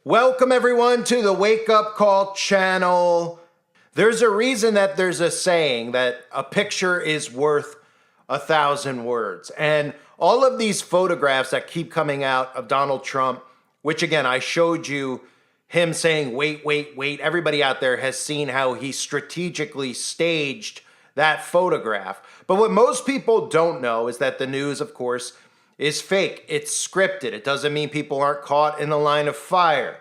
Welcome everyone to the Wake Up Call channel. There's a reason that there's a saying that a picture is worth 1,000 words. And all of these photographs that keep coming out of Donald Trump, which again, I showed you him saying, wait, wait, wait. Everybody out there has seen how he strategically staged that photograph. But what most people don't know is that the news, of course, is fake. It's scripted. It doesn't mean people aren't caught in the line of fire.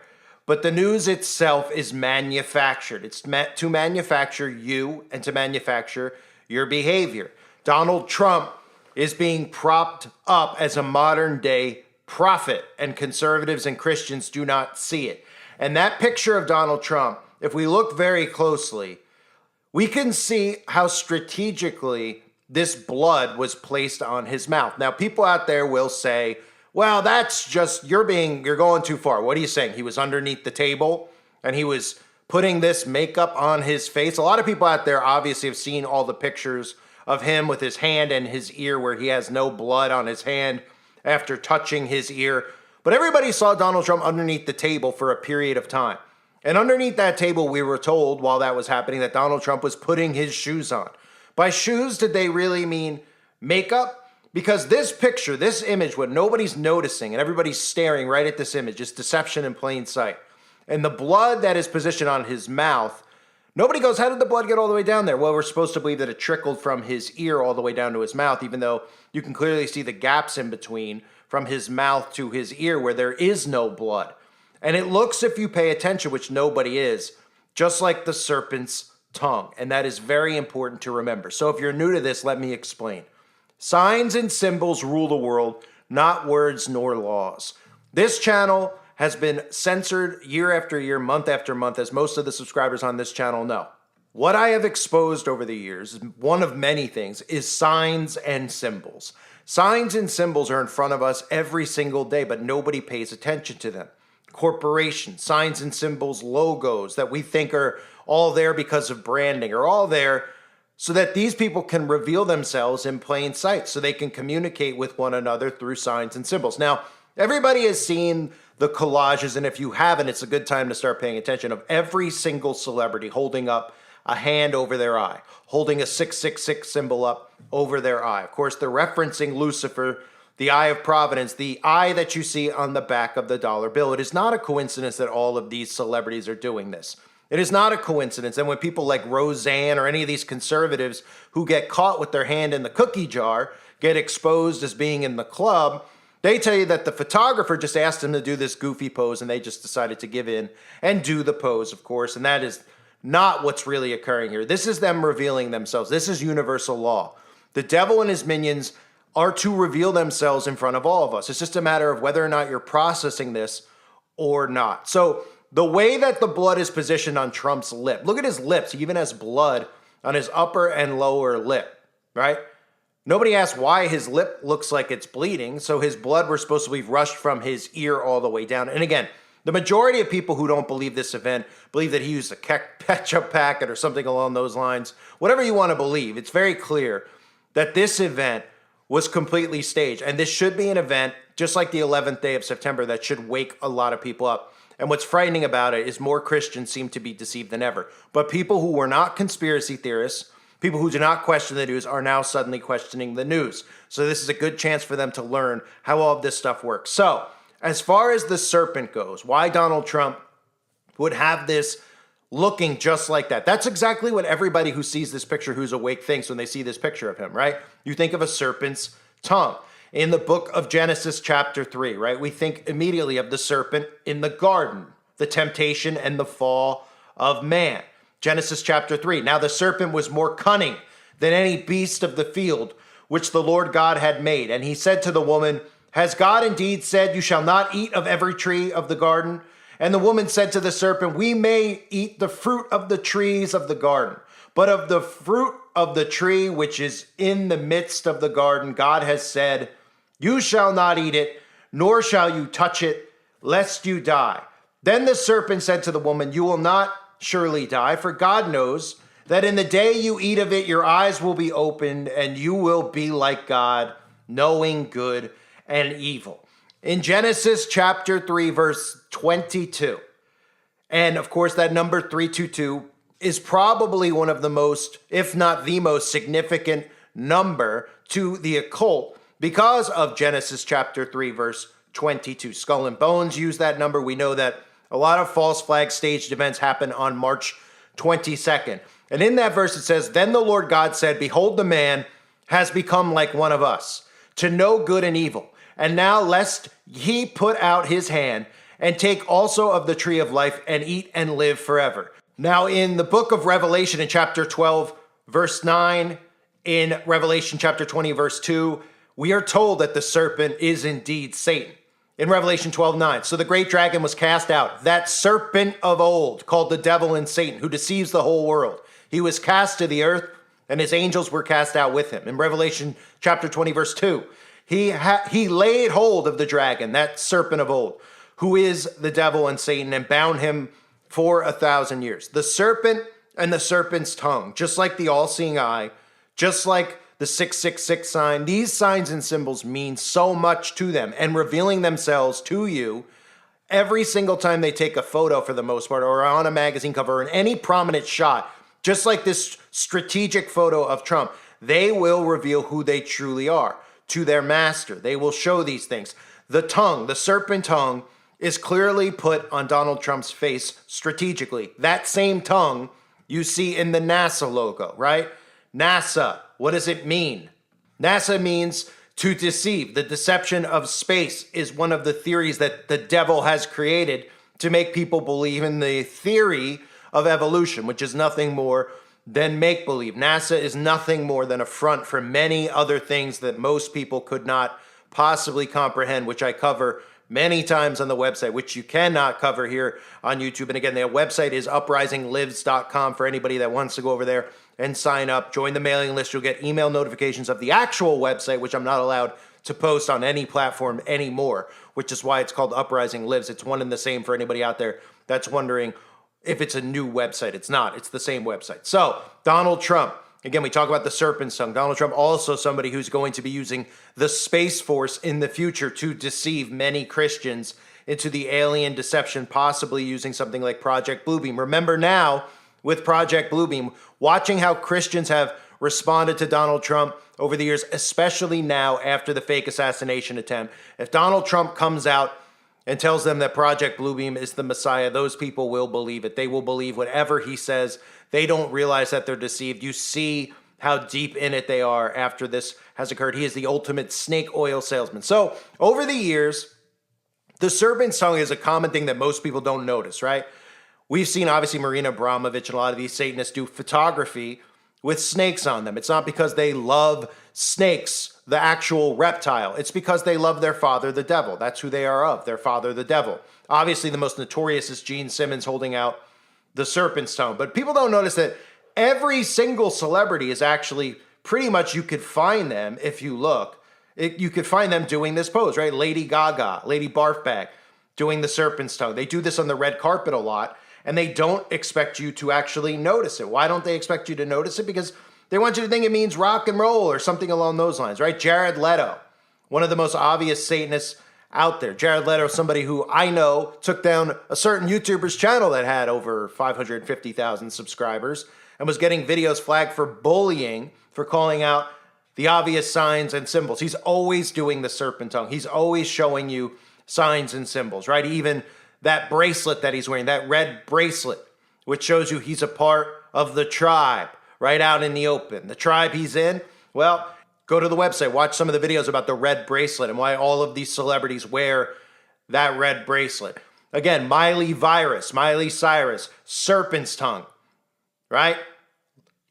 But the news itself is manufactured. It's meant to manufacture you and to manufacture your behavior. Donald Trump is being propped up as a modern day prophet, and conservatives and Christians do not see it. And that picture of Donald Trump, if we look very closely, we can see how strategically this blood was placed on his mouth. Now, people out there will say, well, that's just, you're going too far. What are you saying? He was underneath the table and he was putting this makeup on his face. A lot of people out there obviously have seen all the pictures of him with his hand and his ear where he has no blood on his hand after touching his ear. But everybody saw Donald Trump underneath the table for a period of time. And underneath that table, we were told while that was happening that Donald Trump was putting his shoes on. By shoes, did they really mean makeup? Because this picture, this image, what nobody's noticing and everybody's staring right at this image, is deception in plain sight. And the blood that is positioned on his mouth, nobody goes, how did the blood get all the way down there? Well, we're supposed to believe that it trickled from his ear all the way down to his mouth, even though you can clearly see the gaps in between from his mouth to his ear where there is no blood. And it looks, if you pay attention, which nobody is, just like the serpent's tongue. And that is very important to remember. So if you're new to this, let me explain. Signs and symbols rule the world, not words nor laws. This channel has been censored year after year, month after month, as most of the subscribers on this channel know. What I have exposed over the years, one of many things, is signs and symbols. Signs and symbols are in front of us every single day, but nobody pays attention to them. Corporations, signs and symbols, logos that we think are all there because of branding are all there so that these people can reveal themselves in plain sight, so they can communicate with one another through signs and symbols. Now, everybody has seen the collages, and if you haven't, it's a good time to start paying attention, of every single celebrity holding up a hand over their eye, holding a 666 symbol up over their eye. Of course, they're referencing Lucifer, the eye of providence, the eye that you see on the back of the dollar bill. It is not a coincidence that all of these celebrities are doing this. It is not a coincidence. And when people like Roseanne or any of these conservatives who get caught with their hand in the cookie jar get exposed as being in the club, they tell you that the photographer just asked them to do this goofy pose and they just decided to give in and do the pose, of course. And that is not what's really occurring here. This is them revealing themselves. This is universal law. The devil and his minions are to reveal themselves in front of all of us. It's just a matter of whether or not you're processing this or not. So the way that the blood is positioned on Trump's lip, look at his lips. He even has blood on his upper and lower lip, right? Nobody asked why his lip looks like it's bleeding. So his blood was supposed to be rushed from his ear all the way down. And again, the majority of people who don't believe this event believe that he used a ketchup packet or something along those lines. Whatever you want to believe, it's very clear that this event was completely staged. And this should be an event, just like the 11th day of September, that should wake a lot of people up. And what's frightening about it is more Christians seem to be deceived than ever. But people who were not conspiracy theorists, people who do not question the news, are now suddenly questioning the news. So this is a good chance for them to learn how all of this stuff works. So as far as the serpent goes, why Donald Trump would have this looking just like that. That's exactly what everybody who sees this picture who's awake thinks when they see this picture of him, right? You think of a serpent's tongue. In the book of Genesis chapter 3, right? We think immediately of the serpent in the garden, the temptation and the fall of man. Genesis chapter 3. Now the serpent was more cunning than any beast of the field, which the Lord God had made. And he said to the woman, has God indeed said, you shall not eat of every tree of the garden? And the woman said to the serpent, we may eat the fruit of the trees of the garden, but of the fruit of the tree which is in the midst of the garden, God has said, you shall not eat it, nor shall you touch it, lest you die. Then the serpent said to the woman, you will not surely die, for God knows that in the day you eat of it, your eyes will be opened, and you will be like God, knowing good and evil. In Genesis chapter 3, verse 22. And of course, that number 322 is probably one of the most, if not the most significant number to the occult because of Genesis chapter 3, verse 22. Skull and Bones use that number. We know that a lot of false flag staged events happen on March 22nd. And in that verse, it says, "Then the Lord God said, Behold, the man has become like one of us, to know good and evil. And now lest he put out his hand and take also of the tree of life and eat and live forever." Now, in the book of Revelation, in chapter 12, verse 9, in Revelation chapter 20, verse 2, we are told that the serpent is indeed Satan. In Revelation 12:9, "So the great dragon was cast out, that serpent of old, called the devil and Satan, who deceives the whole world. He was cast to the earth, and his angels were cast out with him." In Revelation chapter 20, verse 2, he laid hold of the dragon, that serpent of old, who is the devil and Satan, and bound him for 1,000 years. The serpent and the serpent's tongue, just like the all-seeing eye, just like the 666 sign, these signs and symbols mean so much to them and revealing themselves to you every single time they take a photo, for the most part, or on a magazine cover or in any prominent shot, just like this strategic photo of Trump. They will reveal who they truly are to their master. They will show these things. The tongue, the serpent tongue, is clearly put on Donald Trump's face strategically. That same tongue you see in the NASA logo, right? NASA, what does it mean? NASA means to deceive. The deception of space is one of the theories that the devil has created to make people believe in the theory of evolution, which is nothing more than make-believe. NASA is nothing more than a front for many other things that most people could not possibly comprehend, which I cover many times on the website, which you cannot cover here on YouTube. And again, the website is uprisinglives.com for anybody that wants to go over there and sign up. Join the mailing list. You'll get email notifications of the actual website, which I'm not allowed to post on any platform anymore, which is why it's called Uprising Lives. It's one and the same for anybody out there that's wondering if it's a new website. It's not. It's the same website. So, Donald Trump. Again, we talk about the serpent's tongue. Donald Trump, also somebody who's going to be using the Space Force in the future to deceive many Christians into the alien deception, possibly using something like Project Bluebeam. Remember now, with Project Bluebeam, watching how Christians have responded to Donald Trump over the years, especially now after the fake assassination attempt. If Donald Trump comes out and tells them that Project Bluebeam is the Messiah, those people will believe it. They will believe whatever he says. They don't realize that they're deceived. You see how deep in it they are after this has occurred. He is the ultimate snake oil salesman. So over the years, the serpent's tongue is a common thing that most people don't notice, right? We've seen, obviously, Marina Abramovich and a lot of these Satanists do photography with snakes on them. It's not because they love snakes, the actual reptile. It's because they love their father, the devil. That's who they are of, their father, the devil. Obviously, the most notorious is Gene Simmons holding out the serpent's tongue. But people don't notice that every single celebrity is actually pretty much, you could find them if you look. You could find them doing this pose, right? Lady Gaga, Lady Barfbag doing the serpent's tongue. They do this on the red carpet a lot, and they don't expect you to actually notice it. Why don't they expect you to notice it? Because they want you to think it means rock and roll or something along those lines, right? Jared Leto, one of the most obvious Satanists out there. Jared Leto, somebody who I know took down a certain YouTuber's channel that had over 550,000 subscribers and was getting videos flagged for bullying, for calling out the obvious signs and symbols. He's always doing the serpent tongue. He's always showing you signs and symbols, right? Even that bracelet that he's wearing, that red bracelet, which shows you he's a part of the tribe, right out in the open. The tribe he's in, well, go to the website, watch some of the videos about the red bracelet and why all of these celebrities wear that red bracelet. Again, Miley Cyrus, serpent's tongue, right?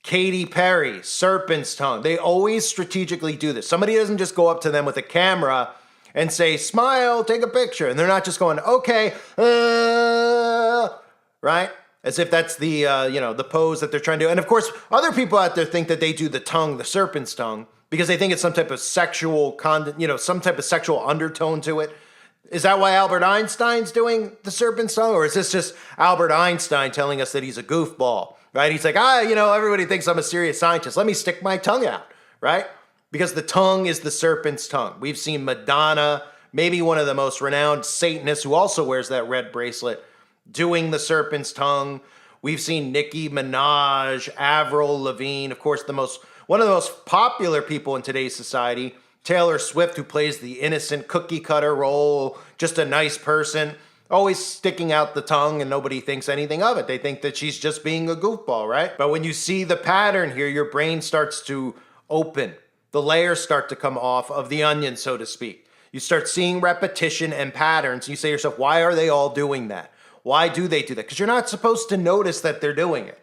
Katy Perry, serpent's tongue. They always strategically do this. Somebody doesn't just go up to them with a camera and say, smile, take a picture. And they're not just going, okay, right? As if that's the, the pose that they're trying to do. And of course, other people out there think that they do the tongue, the serpent's tongue, because they think it's some type of sexual some type of sexual undertone to it. Is that why Albert Einstein's doing the serpent's tongue? Or is this just Albert Einstein telling us that he's a goofball, right? He's like, everybody thinks I'm a serious scientist. Let me stick my tongue out, right? Because the tongue is the serpent's tongue. We've seen Madonna maybe one of the most renowned Satanists who also wears that red bracelet, doing the serpent's tongue. We've seen Nicki Minaj, Avril Lavigne, of course, one of the most popular people in today's society, Taylor Swift, who plays the innocent cookie cutter role, just a nice person, always sticking out the tongue, and nobody thinks anything of it. They think that she's just being a goofball, right? But when you see the pattern here, your brain starts to open. The layers start to come off of the onion, so to speak. You start seeing repetition and patterns. You say to yourself, why are they all doing that? Why do they do that? Because you're not supposed to notice that they're doing it.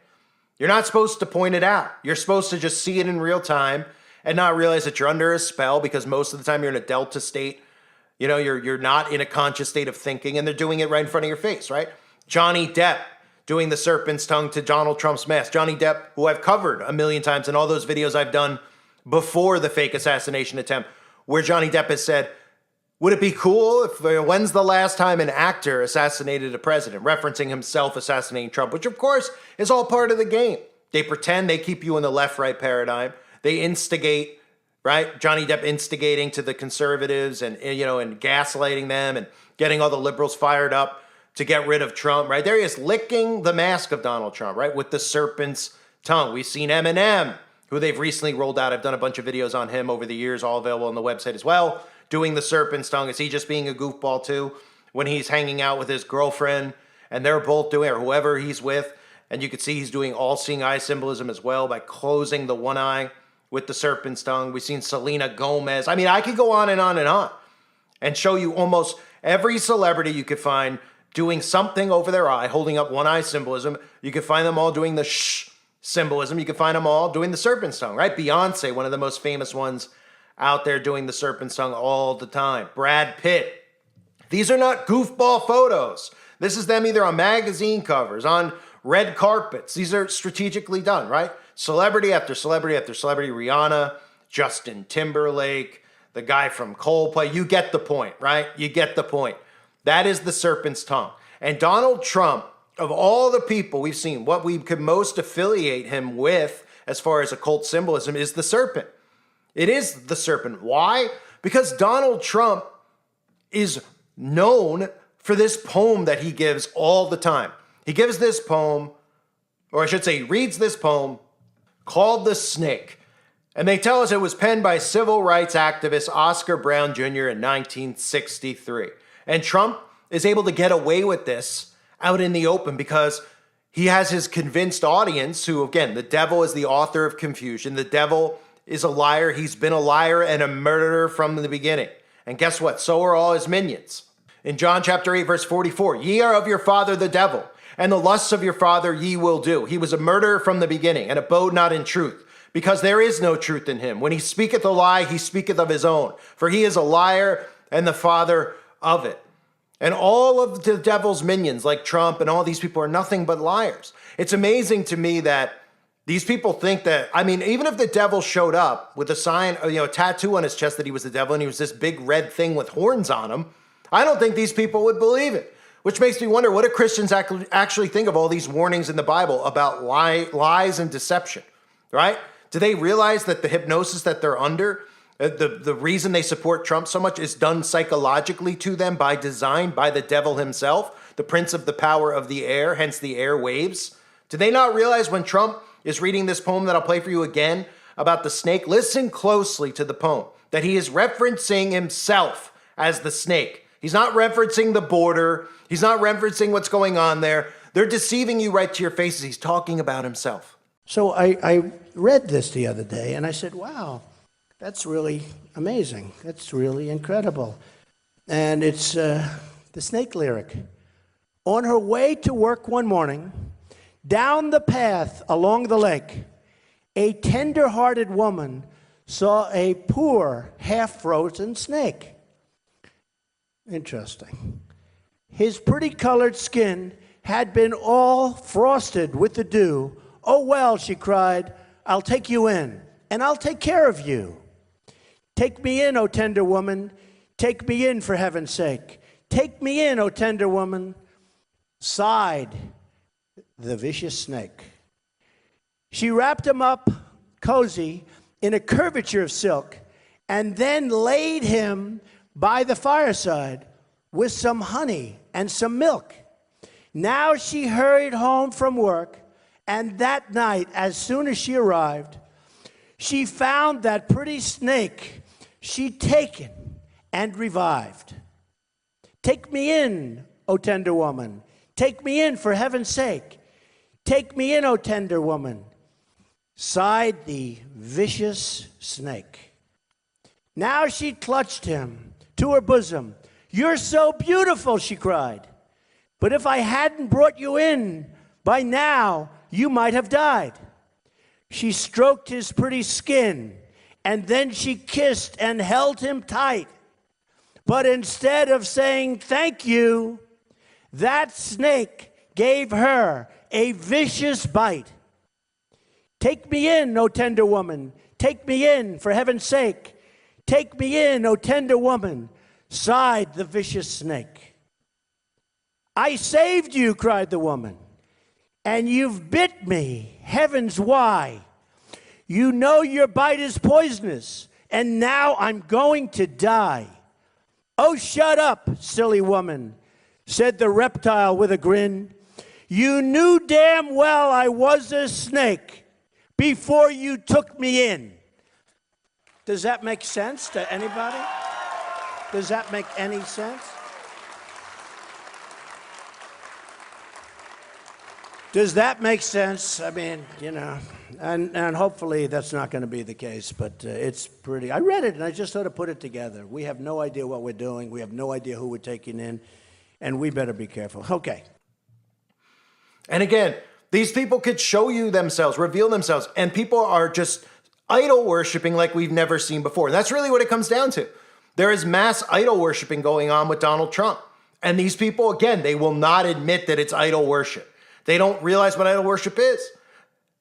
You're not supposed to point it out. You're supposed to just see it in real time and not realize that you're under a spell, because most of the time you're in a delta state. You know, you're not in a conscious state of thinking, and they're doing it right in front of your face, right? Johnny Depp doing the serpent's tongue to Donald Trump's mask. Johnny Depp, who I've covered a million times in all those videos I've done before the fake assassination attempt, where Johnny Depp has said, would it be cool if, when's the last time an actor assassinated a president, referencing himself assassinating Trump, which of course is all part of the game. They pretend they keep you in the left-right paradigm. They instigate, right? Johnny Depp instigating to the conservatives and gaslighting them and getting all the liberals fired up to get rid of Trump, right? There he is licking the mask of Donald Trump, right? With the serpent's tongue. We've seen Eminem, who they've recently rolled out. I've done a bunch of videos on him over the years, all available on the website as well, doing the serpent's tongue. Is he just being a goofball too? When he's hanging out with his girlfriend and they're both doing it, or whoever he's with, and you can see he's doing all-seeing eye symbolism as well by closing the one eye with the serpent's tongue. We've seen Selena Gomez. I mean, I could go on and on and on and show you almost every celebrity you could find doing something over their eye, holding up one eye symbolism. You could find them all doing the shh symbolism. You could find them all doing the serpent's tongue, right? Beyonce, one of the most famous ones out there, doing the serpent's tongue all the time. Brad Pitt. These are not goofball photos. This is them either on magazine covers, on red carpets. These are strategically done, right? Celebrity after celebrity after celebrity. Rihanna, Justin Timberlake, the guy from Coldplay. You get the point, right? You get the point. That is the serpent's tongue. And Donald Trump, of all the people we've seen, what we could most affiliate him with as far as occult symbolism is the serpent. It is the serpent. Why? Because Donald Trump is known for this poem that he gives all the time. He gives this poem, or I should say, he reads this poem called The Snake. And they tell us it was penned by civil rights activist Oscar Brown Jr. in 1963. And Trump is able to get away with this out in the open because he has his convinced audience who, again, the devil is the author of confusion. The devil is a liar. He's been a liar and a murderer from the beginning. And guess what? So are all his minions. In John chapter 8, verse 44, ye are of your father the devil, and the lusts of your father ye will do. He was a murderer from the beginning, and abode not in truth, because there is no truth in him. When he speaketh a lie, he speaketh of his own, for he is a liar and the father of it. And all of the devil's minions, like Trump and all these people, are nothing but liars. It's amazing to me that these people think that, I mean, even if the devil showed up with a sign, a tattoo on his chest that he was the devil and he was this big red thing with horns on him, I don't think these people would believe it. Which makes me wonder, what do Christians actually think of all these warnings in the Bible about lies and deception, right? Do they realize that the hypnosis that they're under, the reason they support Trump so much, is done psychologically to them by design, by the devil himself, the prince of the power of the air, hence the air waves? Do they not realize when Trump is reading this poem that I'll play for you again about the snake? Listen closely to the poem, that he is referencing himself as the snake. He's not referencing the border. He's not referencing what's going on there. They're deceiving you right to your faces. He's talking about himself. So I read this the other day, and I said, wow, that's really amazing. That's really incredible. And it's the snake lyric. On her way to work one morning, down the path along the lake, a tender-hearted woman saw a poor, half-frozen snake. Interesting. His pretty-colored skin had been all frosted with the dew. Oh, well, she cried, I'll take you in, and I'll take care of you. Take me in, O tender woman. Take me in, for heaven's sake. Take me in, O tender woman. Sighed the vicious snake. She wrapped him up cozy in a curvature of silk, and then laid him by the fireside with some honey and some milk. Now she hurried home from work, and that night, as soon as she arrived, she found that pretty snake she'd taken and revived. Take me in, O tender woman. Take me in, for heaven's sake. Take me in, O tender woman, sighed the vicious snake. Now she clutched him to her bosom. You're so beautiful, she cried. But if I hadn't brought you in, by now you might have died. She stroked his pretty skin, and then she kissed and held him tight. But instead of saying thank you, that snake gave her a vicious bite. Take me in, O tender woman. Take me in, for heaven's sake. Take me in, O tender woman, sighed the vicious snake. I saved you, cried the woman, and you've bit me. Heavens, why? You know your bite is poisonous, and now I'm going to die. Oh, shut up, silly woman, said the reptile with a grin. You knew damn well I was a snake before you took me in. Does that make sense to anybody? Does that make any sense? Does that make sense? I mean, you know, and hopefully that's not going to be the case, but it's pretty. I read it and I just sort of put it together. We have no idea what we're doing. We have no idea who we're taking in, and we better be careful. Okay. And again, these people could show you themselves, reveal themselves, and people are just idol worshiping like we've never seen before. And that's really what it comes down to. There is mass idol worshiping going on with Donald Trump. And these people, again, they will not admit that it's idol worship. They don't realize what idol worship is.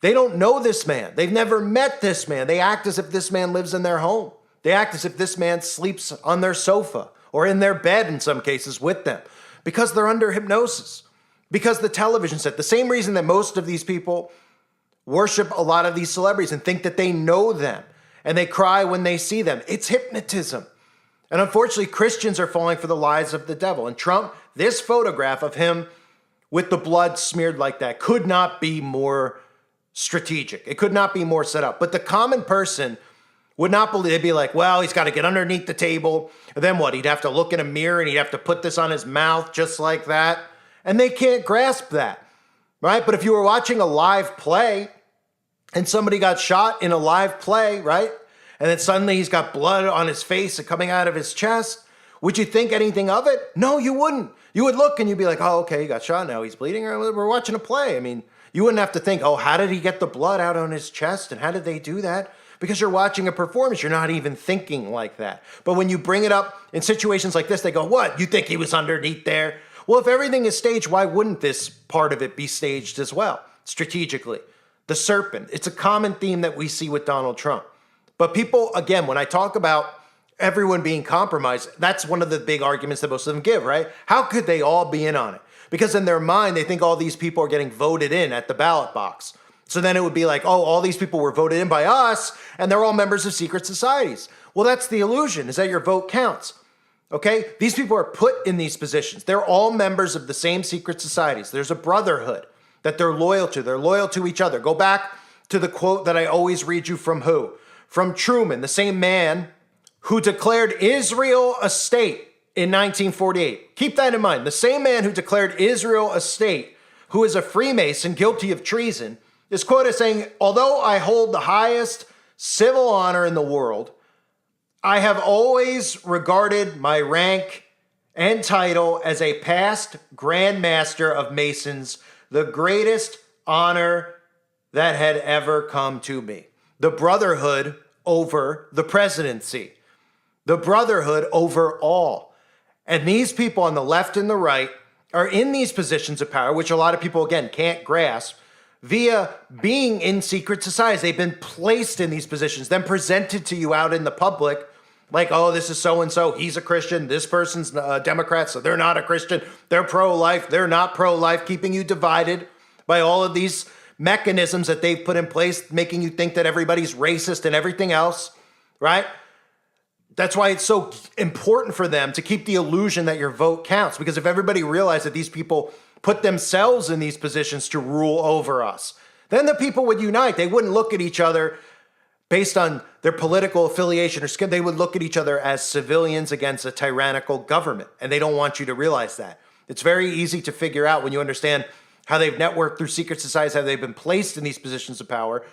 They don't know this man. They've never met this man. They act as if this man lives in their home. They act as if this man sleeps on their sofa or in their bed in some cases with them because they're under hypnosis, because the television set. The same reason that most of these people worship a lot of these celebrities and think that they know them and they cry when they see them. It's hypnotism. And unfortunately, Christians are falling for the lies of the devil. And Trump, this photograph of him with the blood smeared like that could not be more strategic. It could not be more set up. But the common person would not believe. They'd be like, well, he's got to get underneath the table. And then what? He'd have to look in a mirror and he'd have to put this on his mouth just like that. And they can't grasp that, right? But if you were watching a live play and somebody got shot in a live play, right? And then suddenly he's got blood on his face and coming out of his chest, would you think anything of it? No, you wouldn't. You would look and you'd be like, oh, okay, he got shot now. He's bleeding. We're watching a play. I mean, you wouldn't have to think, oh, how did he get the blood out on his chest? And how did they do that? Because you're watching a performance. You're not even thinking like that. But when you bring it up in situations like this, they go, what? You think he was underneath there? Well, if everything is staged, why wouldn't this part of it be staged as well, strategically? The serpent. It's a common theme that we see with Donald Trump. But people, again, when I talk about everyone being compromised, that's one of the big arguments that most of them give, right? How could they all be in on it? Because in their mind, they think all these people are getting voted in at the ballot box. So then it would be like, oh, all these people were voted in by us, and they're all members of secret societies. Well, that's the illusion, is that your vote counts. Okay? These people are put in these positions. They're all members of the same secret societies. There's a brotherhood that they're loyal to. They're loyal to each other. Go back to the quote that I always read you from who? From Truman, the same man who declared Israel a state in 1948. Keep that in mind. The same man who declared Israel a state, who is a Freemason guilty of treason, is quoted as saying, although I hold the highest civil honor in the world, I have always regarded my rank and title as a past Grand Master of Masons, the greatest honor that had ever come to me. The brotherhood over the presidency. The brotherhood over all. And these people on the left and the right are in these positions of power, which a lot of people, again, can't grasp, via being in secret societies. They've been placed in these positions, then presented to you out in the public, like, oh, this is so-and-so, he's a Christian, this person's a Democrat, so they're not a Christian, they're pro-life, they're not pro-life, keeping you divided by all of these mechanisms that they've put in place, making you think that everybody's racist and everything else, right? That's why it's so important for them to keep the illusion that your vote counts. Because if everybody realized that these people put themselves in these positions to rule over us, then the people would unite. They wouldn't look at each other based on their political affiliation or skin. They would look at each other as civilians against a tyrannical government. And they don't want you to realize that. It's very easy to figure out when you understand how they've networked through secret societies, how they've been placed in these positions of power,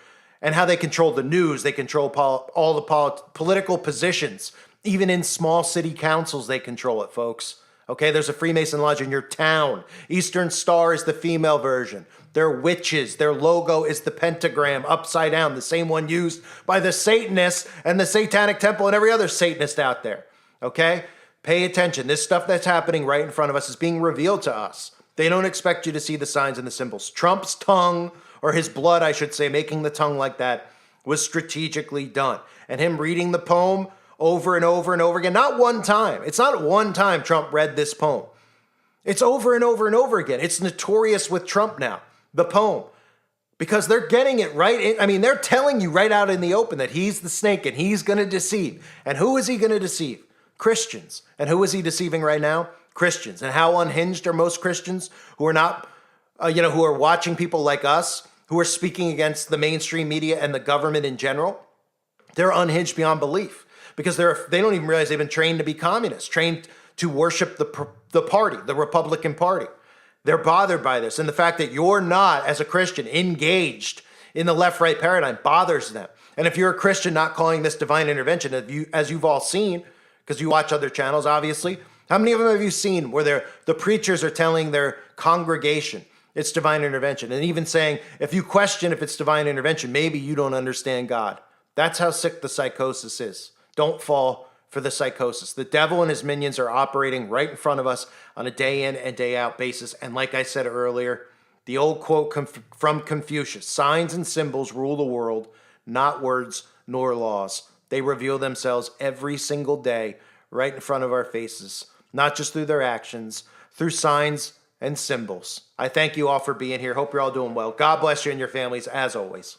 and how they control the news. They control all the political positions. Even in small city councils, they control it, folks. Okay, there's a Freemason lodge in your town. Eastern Star is the female version. They're witches. Their logo is the pentagram upside down, the same one used by the Satanists and the Satanic Temple and every other Satanist out there. Okay? Pay attention. This stuff that's happening right in front of us is being revealed to us. They don't expect you to see the signs and the symbols. Trump's tongue, or his blood, I should say, making the tongue like that, was strategically done. And him reading the poem over and over and over again, not one time. It's not one time Trump read this poem. It's over and over and over again. It's notorious with Trump now, the poem, because they're getting it right. I mean, they're telling you right out in the open that he's the snake and he's going to deceive. And who is he going to deceive? Christians. And who is he deceiving right now? Christians. And how unhinged are most Christians who are not, who are watching people like us, who are speaking against the mainstream media and the government in general? They're unhinged beyond belief because they don't even realize they've been trained to be communists, trained to worship the party, the Republican Party. They're bothered by this. And the fact that you're not, as a Christian, engaged in the left-right paradigm bothers them. And if you're a Christian not calling this divine intervention, as you've all seen, because you watch other channels, obviously, how many of them have you seen where the preachers are telling their congregation it's divine intervention? And even saying, if you question if it's divine intervention, maybe you don't understand God. That's how sick the psychosis is. Don't fall for the psychosis. The devil and his minions are operating right in front of us on a day in and day out basis. And like I said earlier, the old quote from Confucius, signs and symbols rule the world, not words nor laws. They reveal themselves every single day right in front of our faces, not just through their actions, through signs and symbols. I thank you all for being here. Hope you're all doing well. God bless you and your families as always.